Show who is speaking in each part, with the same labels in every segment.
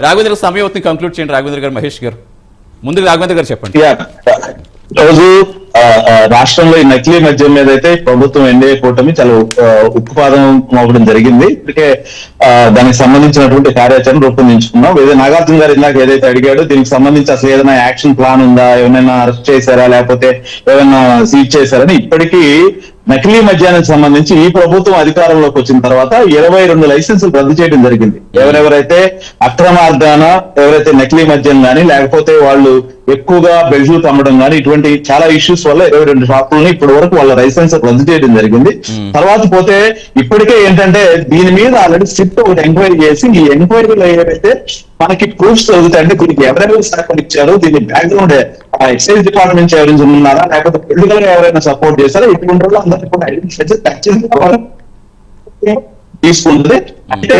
Speaker 1: రాఘవేంద్ర సమయం అవుతుంది, కంక్లూడ్ చేయండి రాఘవేంద్ర గారు. మహేష్ గారు ముందుకు రాఘవేంద్ర గారు చెప్పండి.
Speaker 2: రోజు రాష్ట్రంలో ఈ నకిలీ మద్యం మీద అయితే ప్రభుత్వం ఎన్డీఏ కూటమి చాలా ఉక్కుపాదం మోపడం జరిగింది. ఇప్పటికే దానికి సంబంధించినటువంటి కార్యాచరణ రూపొందించుకున్నాం. నాగార్జున గారు ఇందాక ఏదైతే అడిగాడో దీనికి సంబంధించి అసలు ఏదైనా యాక్షన్ ప్లాన్ ఉందా, ఏమైనా అరెస్ట్ చేశారా, లేకపోతే ఏమైనా సీజ్ చేశారని ఇప్పటికీ నకిలీ మద్యానికి సంబంధించి ఈ ప్రభుత్వం అధికారంలోకి వచ్చిన తర్వాత 22 లైసెన్సులు రద్దు చేయడం జరిగింది. ఎవరెవరైతే అక్రమార్గాన ఎవరైతే నకిలీ మద్యం గానీ లేకపోతే వాళ్ళు ఎక్కువగా బెల్ట్లు అమ్మడం గానీ ఇటువంటి చాలా ఇష్యూస్ వల్ల 22 షాపులని ఇప్పటి వరకు వాళ్ళ లైసెన్స్ రద్దు చేయడం జరిగింది. తర్వాత పోతే ఇప్పటికే ఏంటంటే దీని మీద ఆల్రెడీ సిట్ ఒకటి ఎంక్వైరీ చేసి ఈ ఎంక్వైరీలో ఏవైతే మనకి ప్రూఫ్స్ దొరుకుతాయంటే దీనికి ఎవరెవరు సహకారం ఇచ్చారు, దీని బ్యాక్గ్రౌండ్ ఎక్సైజ్ డిపార్ట్మెంట్ ఎవరైనా ఉన్నారా లేకపోతే పొలిటికల్ గా ఎవరైనా సపోర్ట్ చేస్తారా, ఇటువంటి వాళ్ళు అందరికీ కూడా ఐడెంటిఫై తీసుకుంటుంది. అంటే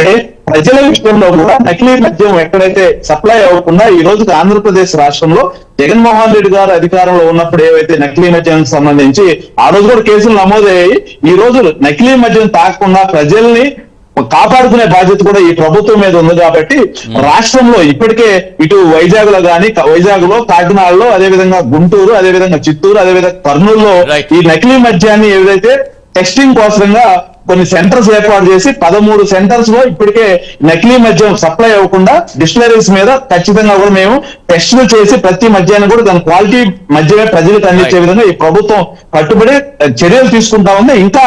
Speaker 2: ప్రజల విషయంలో కూడా నకిలీ మద్యం ఎక్కడైతే సప్లై అవ్వకుండా ఈ రోజు ఆంధ్రప్రదేశ్ రాష్ట్రంలో జగన్మోహన్ రెడ్డి గారు అధికారంలో ఉన్నప్పుడు ఏవైతే నకిలీ మద్యానికి సంబంధించి ఆ రోజు కూడా కేసులు నమోదయ్యాయి. ఈ రోజు నకిలీ మద్యం తాగకుండా ప్రజల్ని కాపాడుకునే బాధ్యత కూడా ఈ ప్రభుత్వం మీద ఉంది. కాబట్టి రాష్ట్రంలో ఇప్పటికే ఇటు వైజాగ్ లో గానీ, వైజాగ్ లో, కాకినాడలో, అదేవిధంగా గుంటూరు, అదేవిధంగా చిత్తూరు, అదేవిధంగా కర్నూలులో ఈ నకిలీ మద్యాన్ని ఏదైతే టెస్టింగ్ కోసంగా కొన్ని సెంటర్స్ ఏర్పాటు చేసి 13 సెంటర్స్ లో ఇప్పటికే నకిలీ మద్యం సప్లై అవ్వకుండా డిస్టిలరీస్ మీద ఖచ్చితంగా కూడా మేము టెస్టులు చేసి ప్రతి మద్యాన్ని కూడా దాని క్వాలిటీ మద్యమే ప్రజలకు అందించే విధంగా ఈ ప్రభుత్వం కట్టుబడి చర్యలు తీసుకుంటా ఉంది. ఇంకా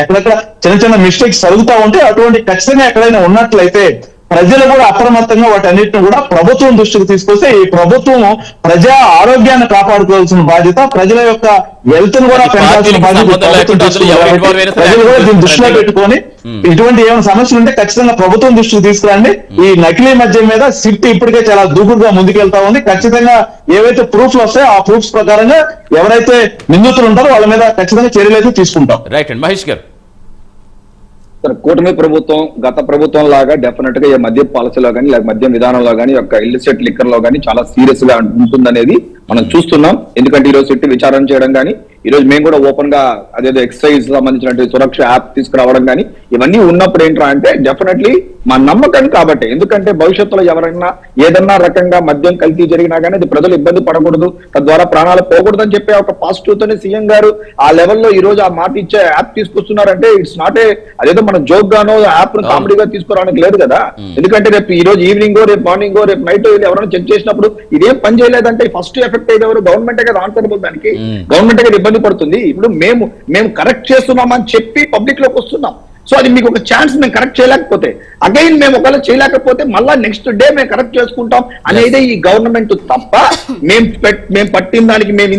Speaker 2: ఎక్కడెక్కడ చిన్న చిన్న మిస్టేక్స్ జరుగుతూ ఉంటే అటువంటి ఖచ్చితంగా ఎక్కడైనా ఉన్నట్లయితే ప్రజలు కూడా అప్రమత్తంగా వాటన్నిటిని కూడా ప్రభుత్వం దృష్టికి తీసుకొస్తే ఈ ప్రభుత్వం ప్రజా ఆరోగ్యాన్ని కాపాడుకోవాల్సిన బాధ్యత, ప్రజల యొక్క వెల్త్ ను కూడా పెంచాల్సిన బాధ్యత ప్రజలు కూడా దీన్ని దృష్టిలో పెట్టుకొని ఇటువంటి ఏమైనా సమస్యలు ఉంటే ఖచ్చితంగా ప్రభుత్వం దృష్టికి తీసుకురండి. ఈ నకిలీ మద్యం మీద సిట్ ఇప్పటికే చాలా దూకుడుగా ముందుకెళ్తా ఉంది. ఖచ్చితంగా ఏవైతే ప్రూఫ్లు వస్తాయో ఆ ప్రూఫ్స్ ప్రకారంగా ఎవరైతే నిందితులు ఉంటారో వాళ్ళ మీద ఖచ్చితంగా చర్యలు అయితే తీసుకుంటాం.
Speaker 1: రైట్ అండి. మహేష్ గారు,
Speaker 3: కూటమి ప్రభుత్వం గత ప్రభుత్వం లాగా డెఫినెట్ గా ఈ మద్య పాలసీలో కానీ లేక మద్యం విధానంలో కానీ యొక్క ఇల్లిసిట్ లిక్కర్ లో కానీ చాలా సీరియస్ గా ఉంటుందనేది మనం చూస్తున్నాం. ఎందుకంటే ఈ రోజు సిట్టి విచారణ చేయడం కానీ ఈ రోజు మేము కూడా ఓపెన్ గా అదేదో ఎక్సైజ్ సంబంధించినటువంటి సురక్ష యాప్ తీసుకురావడం కానీ ఇవన్నీ ఉన్నప్పుడు ఏంట్రా అంటే డెఫినెట్లీ మా నమ్మకం కాబట్టి, ఎందుకంటే భవిష్యత్తులో ఎవరైనా ఏదన్నా రకంగా మద్యం కల్తీ జరిగినా కానీ అది ప్రజలు ఇబ్బంది పడకూడదు, తద్వారా ప్రాణాలు పోకూడదు అని చెప్పే ఒక పాజిటివ్ తోనే సీఎం గారు ఆ లెవెల్లో ఈ రోజు ఆ మాట ఇచ్చే యాప్ తీసుకొస్తున్నారంటే ఇట్స్ నాట్ ఏ అదేదో మన జోక్ గానో యాప్ ను కామెడీగా తీసుకురావడానికి లేదు కదా. ఎందుకంటే రేపు ఈ రోజు ఈవినింగ్ రేపు మార్నింగ్ రేపు నైట్ ఎవరైనా చెక్ చేసినప్పుడు ఇదేం పని చేయలేదంటే ఫస్ట్ ఎఫెక్ట్ అయితే ఎవరు గవర్నమెంటే కదా ఆన్సరబుల్, దానికి గవర్నమెంట్ కదా ఇబ్బంది పడుతుంది. ఇప్పుడు మేము కరెక్ట్ చేస్తున్నామని చెప్పి పబ్లిక్ లోకి వస్తున్నాం. సో అది మీకు ఒక ఛాన్స్, మేము కరెక్ట్ చేయలేకపోతే అగైన్ మేము ఒకవేళ చేయలేకపోతే మళ్ళా నెక్స్ట్ డే మేము కరెక్ట్ చేసుకుంటాం అనేది ఈ గవర్నమెంట్ తప్ప మేము పట్టిన దానికి మేము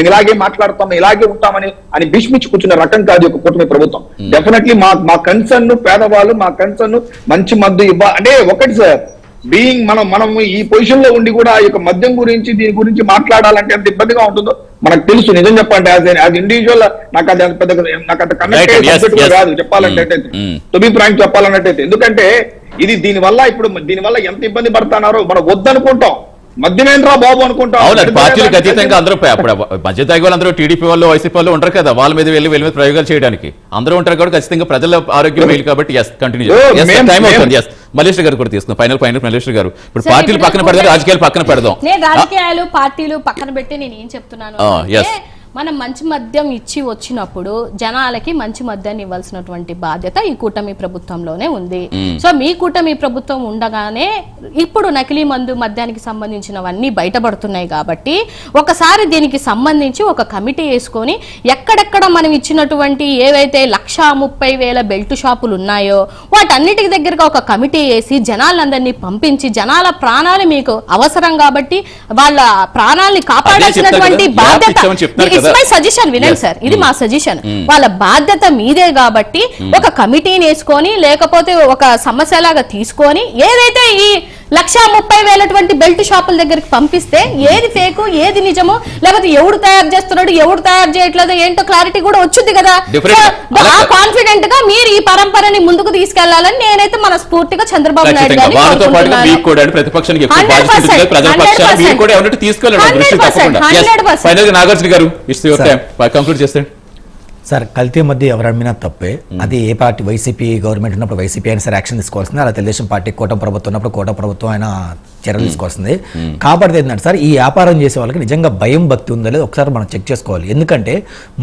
Speaker 3: ఇలాగే మాట్లాడతాం ఇలాగే ఉంటామని భీష్మించి కూర్చున్న రకం కాదు ఒక కూటమి ప్రభుత్వం. డెఫినెట్లీ మా కన్సర్న్ పేదవాళ్ళు, మా కన్సర్న్ మంచి మద్దు అంటే ఒకటి సార్ బీయింగ్ మనం ఈ పొజిషన్ లో ఉండి కూడా ఈ యొక్క మద్యం గురించి దీని గురించి మాట్లాడాలంటే ఎంత ఇబ్బందిగా ఉంటుందో మనకు తెలుసు. నిజం చెప్పండి యాజ్ ఇండివిజువల్ నాకు అది అంత కనెక్ట్ కాదు చెప్పాలంటే, టు బి ఫ్రాంక్ చెప్పాలన్నట్టయితే. ఎందుకంటే దీని వల్ల ఎంత ఇబ్బంది పడుతున్నారో మనం వద్దనుకుంటాం, మద్యమేంద్రా బాబు అనుకుంటాం.
Speaker 1: పార్టీలకు అతీతంగా అందరూ మధ్య తాగి వాళ్ళు అందరూ టీడీపీ వాళ్ళు, వైసీపీ వాళ్ళు ఉంటారు కదా, వాళ్ళ మీద వీళ్ళ మీద ప్రయోగాలు చేయడానికి అందరూ ఉంటారు కాబట్టి ఖచ్చితంగా ప్రజల ఆరోగ్యం మేలు కాబట్టి మల్లేశ్వర్ గారు కూడా తీసుకున్నాం. ఫైనల్ మల్లేశ్వర్ గారు, ఇప్పుడు పార్టీలు పక్కన పెడదాం, రాజకీయాలు పక్కన పెడదాం.
Speaker 4: రాజకీయాలు పార్టీలు పక్కన పెట్టి నేను ఏం చెప్తున్నాను, మనం మంచి మద్యం ఇచ్చి వచ్చినప్పుడు జనాలకి మంచి మద్యాన్ని ఇవ్వాల్సినటువంటి బాధ్యత ఈ కూటమి ప్రభుత్వంలోనే ఉంది. సో మీ కూటమి ప్రభుత్వం ఉండగానే ఇప్పుడు నకిలీ మద్యానికి సంబంధించినవన్నీ బయటపడుతున్నాయి. కాబట్టి ఒకసారి దీనికి సంబంధించి ఒక కమిటీ వేసుకొని ఎక్కడెక్కడ మనం ఇచ్చినటువంటి ఏవైతే 130,000 బెల్ట్ షాపులు ఉన్నాయో వాటన్నిటికి దగ్గరగా ఒక కమిటీ వేసి జనాలందరినీ పంపించి జనాల ప్రాణాలు మీకు అవసరం కాబట్టి వాళ్ళ ప్రాణాలని కాపాడాల్సినటువంటి బాధ్యత మై సజెషన్ వినండి సార్, ఇది మా సజెషన్. వాళ్ళ బాధ్యత మీదే కాబట్టి ఒక కమిటీని వేసుకొని లేకపోతే ఒక సమస్యలాగా తీసుకొని ఏదైతే ఈ 130,000 బెల్ట్ షాపుల దగ్గరికి పంపిస్తే ఏది ఫేకు ఏది నిజమో లేకపోతే ఎవడు తయారు చేస్తున్నాడు ఎవడు తయారు చేయట్లేదు ఏంటో క్లారిటీ కూడా వచ్చింది కదా. ఆ కాన్ఫిడెంట్ గా మీరు ఈ పరంపరని ముందుకు తీసుకెళ్లాలని నేనైతే మనస్ఫూర్తిగా చంద్రబాబు నాయుడు
Speaker 1: నాగార్జున గారు కంక్లూడ్ చేస్తాడు.
Speaker 5: సార్ కల్తీ మధ్య ఎవరు అమ్మినా తప్పే. అది ఏ పార్టీ, వైసీపీ గవర్నమెంట్ ఉన్నప్పుడు వైసీపీ అయినా సరే యాక్షన్ తీసుకోవాల్సింది, అలా తెలుగుదేశం పార్టీ కూటమి ప్రభుత్వం ఉన్నప్పుడు కూటమి ప్రభుత్వం అయినా చర్యలు తీసుకోవాల్సింది. కాబట్టి ఏంటంటే సార్, ఈ వ్యాపారం చేసే వాళ్ళకి నిజంగా భయం భక్తి ఉందో లేదో ఒకసారి మనం చెక్ చేసుకోవాలి. ఎందుకంటే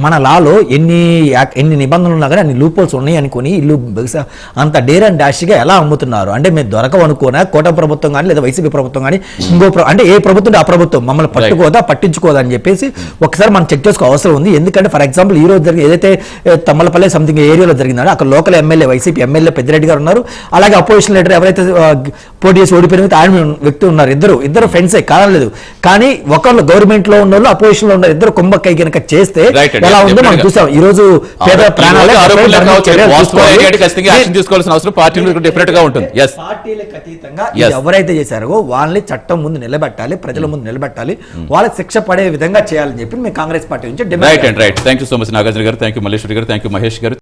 Speaker 5: మన లాలో ఎన్ని నిబంధనలు ఉన్నా కానీ అన్ని లూపోల్స్ ఉన్నాయి అనుకుని ఇల్లు అంత డేర్ అండ్ డాష్గా ఎలా అమ్ముతున్నారు అంటే మేము దొరకవనుకోనా కూటమి ప్రభుత్వం కానీ లేదా వైసీపీ ప్రభుత్వం కానీ అంటే ఏ ప్రభుత్వం ఆ ప్రభుత్వం మమ్మల్ని పట్టించుకోదా అని చెప్పేసి ఒకసారి మనం చెక్ చేసుకో అవసరం ఉంది. ఎందుకంటే ఫర్ ఎగ్జాంపుల్ ఈ రోజు జరిగిన ఏదైతే తమ్మలపల్లి సంథింగ్ ఏరియాలో జరిగిందో అక్కడ local MLA YCP MLA Peddireddy గారు ఉన్నారు, అలాగే అపోజిషన్ లీడర్ ఎవరైతే పోటీ చేసి ఓడిపోయిన ఆయన వ్యక్తి ఉన్నారు. ఇద్దరు ఫ్రెండ్సే కాలేదు, కానీ ఒకళ్ళు గవర్నమెంట్ లో ఉన్న వాళ్ళు అపోజిషన్ లో ఉన్నారు. ఇద్దరు కుంభకై కనుక చేస్తే ఎలా ఉందో మనం చూసాం. ఈ రోజు పేద పార్టీలకు అతీతంగా ఎవరైతే చేశారో వాళ్ళని చట్టం ముందు నిలబెట్టాలి, ప్రజల ముందు నిలబెట్టాలి, వాళ్ళకి శిక్ష పడే విధంగా చేయాలని చెప్పి మేము కాంగ్రెస్ పార్టీ నుంచి demand.
Speaker 1: Right. Thank you so much Nagarjuna గారు, థ్యాంక్ యూ మల్లేశ్వరి గారు, థ్యాంక్ యూ మహేష్ గారు.